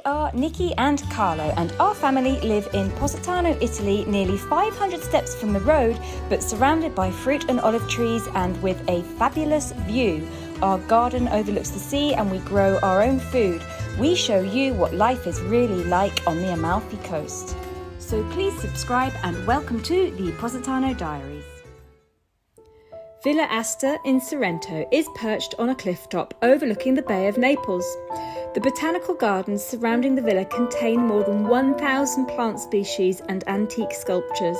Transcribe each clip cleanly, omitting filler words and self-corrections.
are Nicki and Carlo, and our family live in Positano, Italy, nearly 500 steps from the road, but surrounded by fruit and olive trees and with a fabulous view. Our garden overlooks the sea and we grow our own food. We show you what life is really like on the Amalfi Coast. So please subscribe and welcome to the Positano Diaries. Villa Astor in Sorrento is perched on a cliff top overlooking the Bay of Naples. The botanical gardens surrounding the villa contain more than 1,000 plant species and antique sculptures.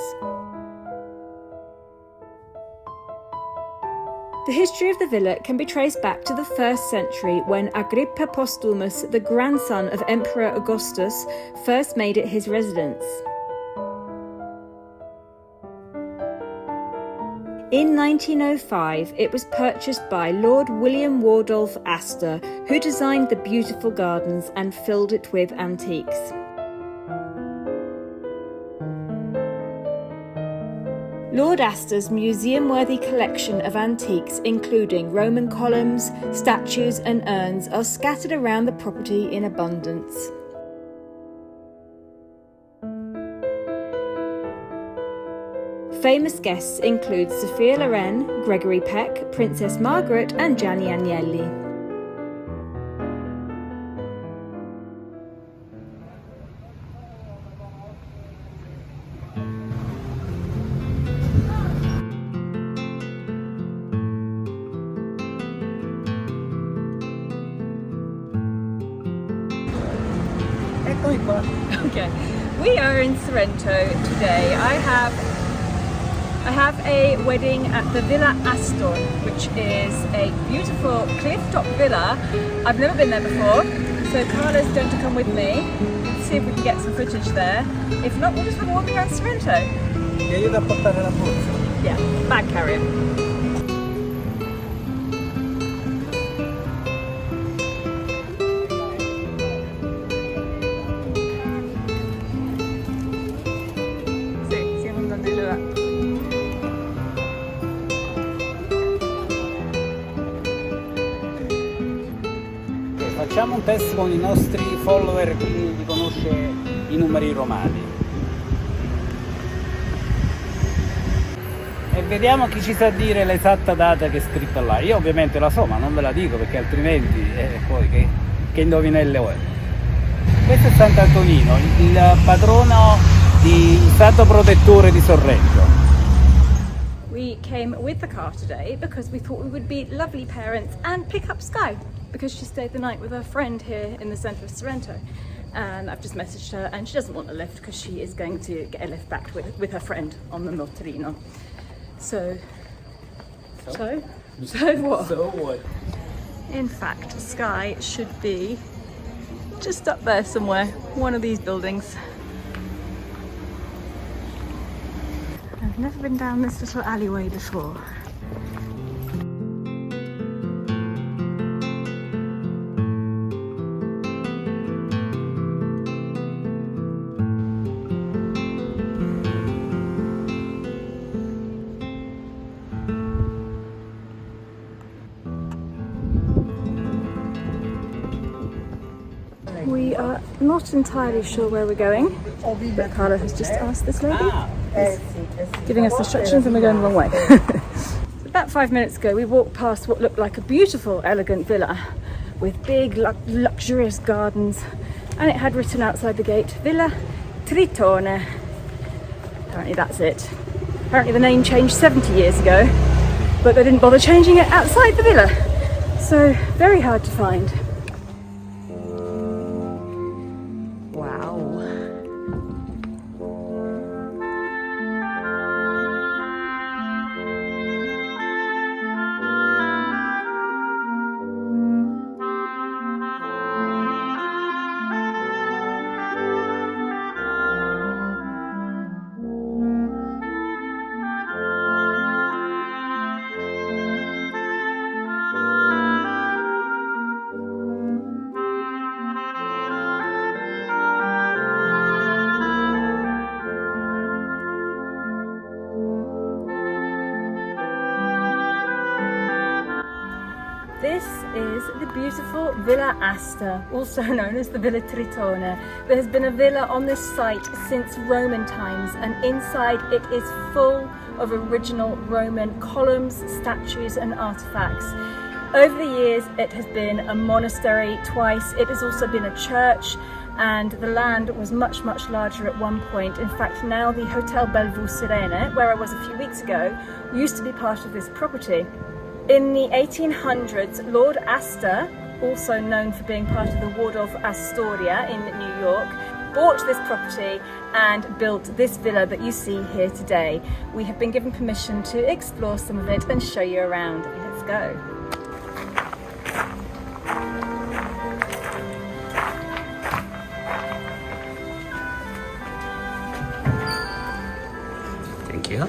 The history of the villa can be traced back to the 1st century when Agrippa Postumus, the grandson of Emperor Augustus, first made it his residence. In 1905, it was purchased by Lord William Wardolph Astor, who designed the beautiful gardens and filled it with antiques. Lord Astor's museum-worthy collection of antiques, including Roman columns, statues and urns, are scattered around the property in abundance. Famous guests include Sophia Loren, Gregory Peck, Princess Margaret and Gianni Agnelli. Okay, we are in Sorrento today. I have a wedding at the Villa Astor, which is a beautiful cliff-top villa. I've never been there before, so Carlo's going to come with me. Let's see if we can get some footage there. If not, we'll just have a walk around Sorrento. Yeah, bag carrier. Facciamo un test con i nostri follower, chi li conosce i numeri romani. E vediamo chi ci sa dire l'esatta data che è scritta là. Io ovviamente la so, ma non ve la dico perché altrimenti poi che indovinello è. Questo è Sant'Antonino, il patrono il Stato protettore di Sorrento. We came with the car today because we thought we would be lovely parents and pick up Sky because she stayed the night with her friend here in the centre of Sorrento, and I've just messaged her and she doesn't want a lift because she is going to get a lift back with her friend on the motorino. So what? So what? In fact, Sky should be just up there somewhere, one of these buildings. I've never been down this little alleyway before. We are not entirely sure where we're going, but Carlo has just asked this lady. Giving us instructions and we're going the wrong way. About 5 minutes ago we walked past what looked like a beautiful, elegant villa with big, luxurious gardens, and it had written outside the gate, Villa Tritone. Apparently that's it. Apparently the name changed 70 years ago, but they didn't bother changing it outside the villa. So, very hard to find. beautiful Villa Astor, also known as the Villa Tritone. There has been a villa on this site since Roman times, and inside it is full of original Roman columns, statues and artifacts. Over the years it has been a monastery twice, it has also been a church, and the land was much larger at one point. In fact, now the Hotel Bellevue Sorrento, where I was a few weeks ago, used to be part of this property. In the 1800s, Lord Astor, also known for being part of the Ward of Astoria in New York, bought this property and built this villa that you see here today. We have been given permission to explore some of it and show you around. Let's go. Thank you.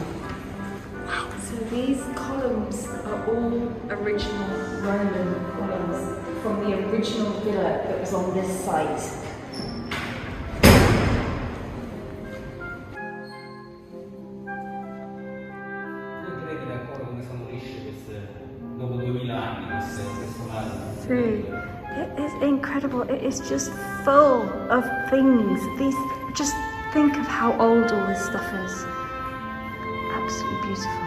So these columns are all original Roman columns from the original villa that was on this site. See, it is incredible. It is just full of things. Just think of how old all this stuff is. Absolutely beautiful.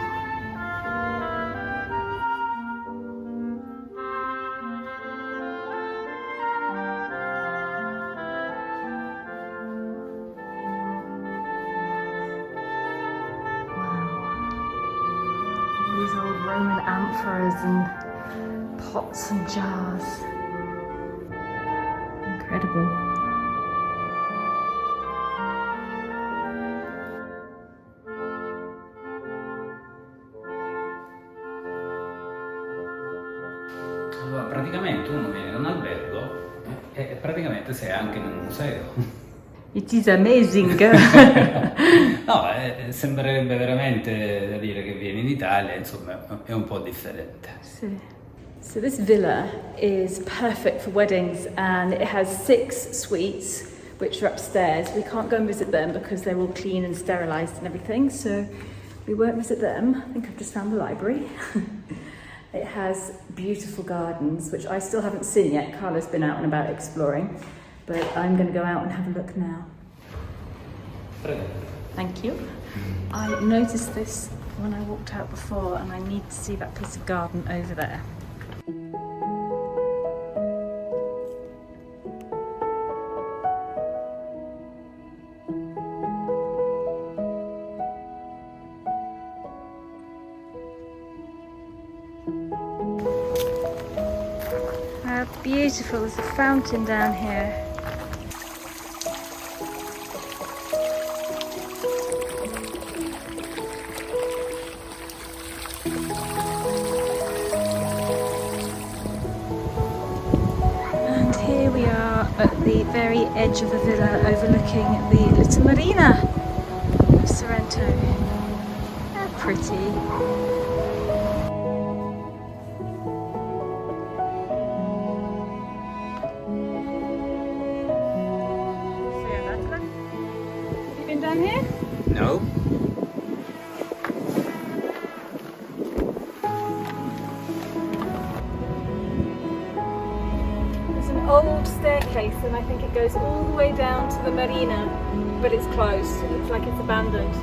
These old Roman amphoras and pots and jars. Incredible. Allora, praticamente uno viene in un albergo e praticamente sei anche in un museo. It is amazing. No, sembrerebbe veramente da dire che vieni in Italia, insomma è un po' differente. So this villa is perfect for weddings, and it has 6 suites which are upstairs. We can't go and visit them because they're all clean and sterilised and everything, so we won't visit them. I think I've just found the library. It has beautiful gardens, which I still haven't seen yet. Carla's been out and about exploring, but I'm going to go out and have a look now. Thank you. I noticed this when I walked out before, and I need to see that piece of garden over there. How beautiful, there's a fountain down here. And here we are at the very edge of the villa overlooking the little marina of Sorrento. How pretty. Down here? No. There's an old staircase, and I think it goes all the way down to the marina, but it's closed. It looks like it's abandoned.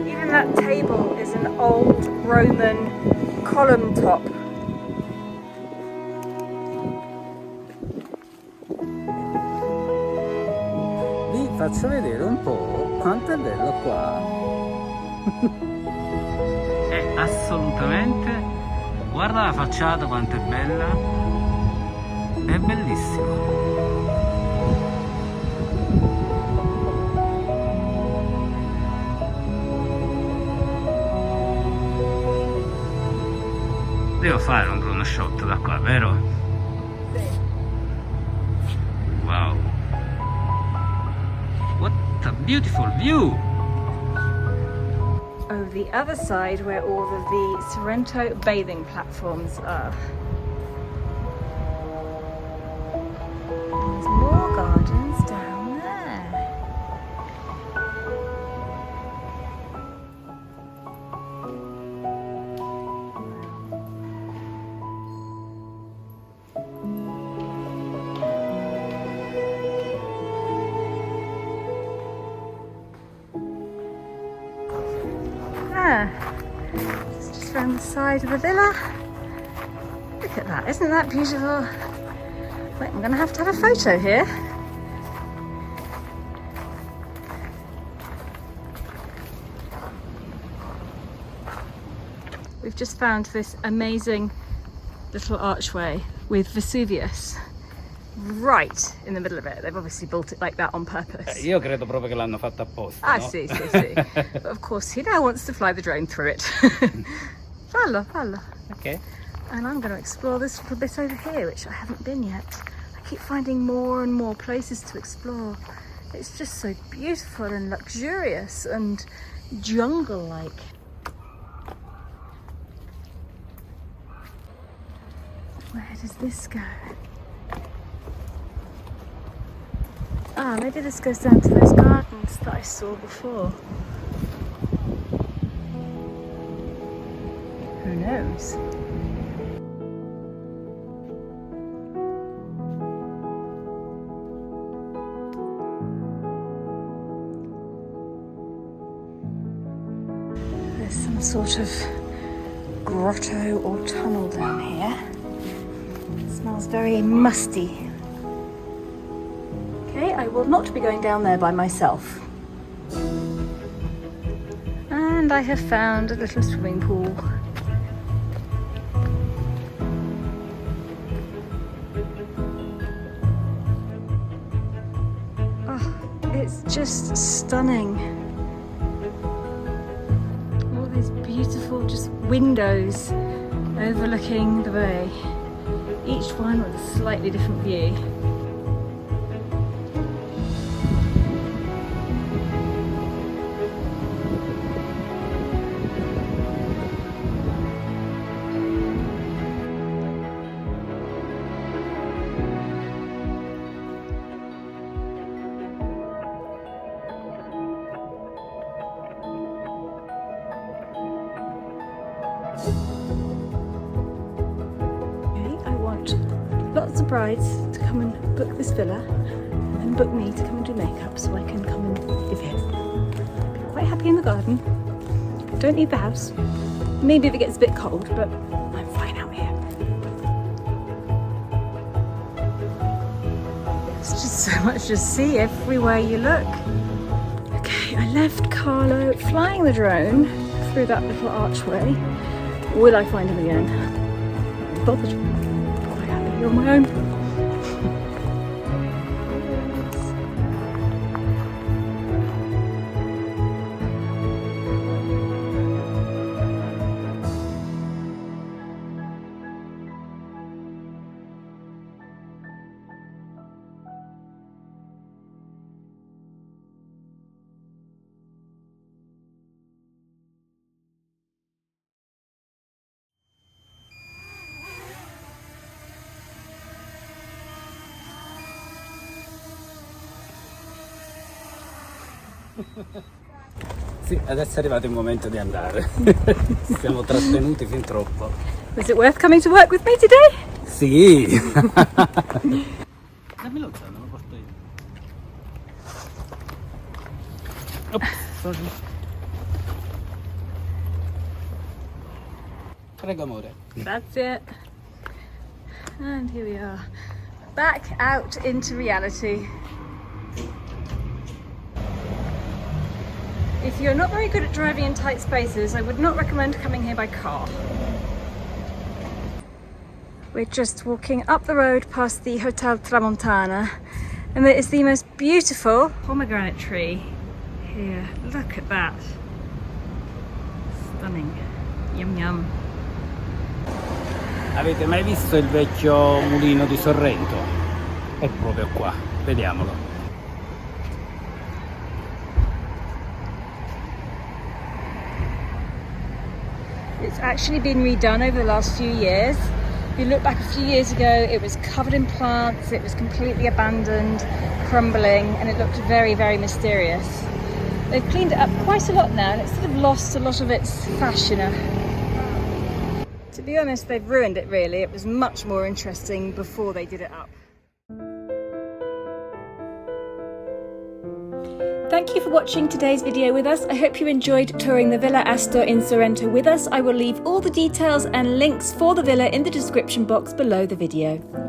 Even that table is an old Roman column top. Vi faccio vedere un po' quanto è bello qua. È assolutamente, guarda la facciata quanto è bella, è bellissimo. Devo fare un drone shot da qua, vero? Wow! What a beautiful view! Oh, the other side where all of the Sorrento bathing platforms are. There's more gardens down there. there. It's just around the side of the villa. Look at that, isn't that beautiful? Wait, I'm gonna have to have a photo here. We've just found this amazing little archway with Vesuvius right in the middle of it. They've obviously built it like that on purpose. Io credo proprio che l'hanno fatta apposta. Ah, no? sì. But of course, he now wants to fly the drone through it. Fallo. Ok. And I'm going to explore this little bit over here, which I haven't been yet. I keep finding more and more places to explore. It's just so beautiful and luxurious and jungle-like. Where does this go? Ah, maybe this goes down to those gardens that I saw before. Who knows? There's some sort of grotto or tunnel down here. It smells very musty. Okay, I will not be going down there by myself. And I have found a little swimming pool. Oh, it's just stunning. All these beautiful just windows overlooking the bay. Each one with a slightly different view. Lots of brides to come and book this villa and book me to come and do makeup so I can come and live here. Be quite happy in the garden. Don't need the house. Maybe if it gets a bit cold, but I'm fine out here. There's just so much to see everywhere you look. Okay, I left Carlo flying the drone through that little archway. Will I find him again? I'm bothered. On my own. Sì, adesso è arrivato il momento di andare. Ci siamo trattenuti fin troppo. Was it worth coming to work with me today? Sì! Dammi lo zaino, lo porto io. Ops, sorry. Prego amore. That's it. And here we are. Back out into reality. If you're not very good at driving in tight spaces, I would not recommend coming here by car. We're just walking up the road past the Hotel Tramontana, and there is the most beautiful pomegranate tree here. Look at that. Stunning. Yum yum. Avete mai visto il vecchio mulino di Sorrento? È proprio qua, vediamolo. It's actually been redone over the last few years. If you look back a few years ago, it was covered in plants, it was completely abandoned, crumbling, and it looked very, very mysterious. They've cleaned it up quite a lot now, and it's sort of lost a lot of its fashion. To be honest, they've ruined it really. It was much more interesting before they did it up. thank you for watching today's video with us. I hope you enjoyed touring the Villa Astor in Sorrento with us. I will leave all the details and links for the villa in the description box below the video.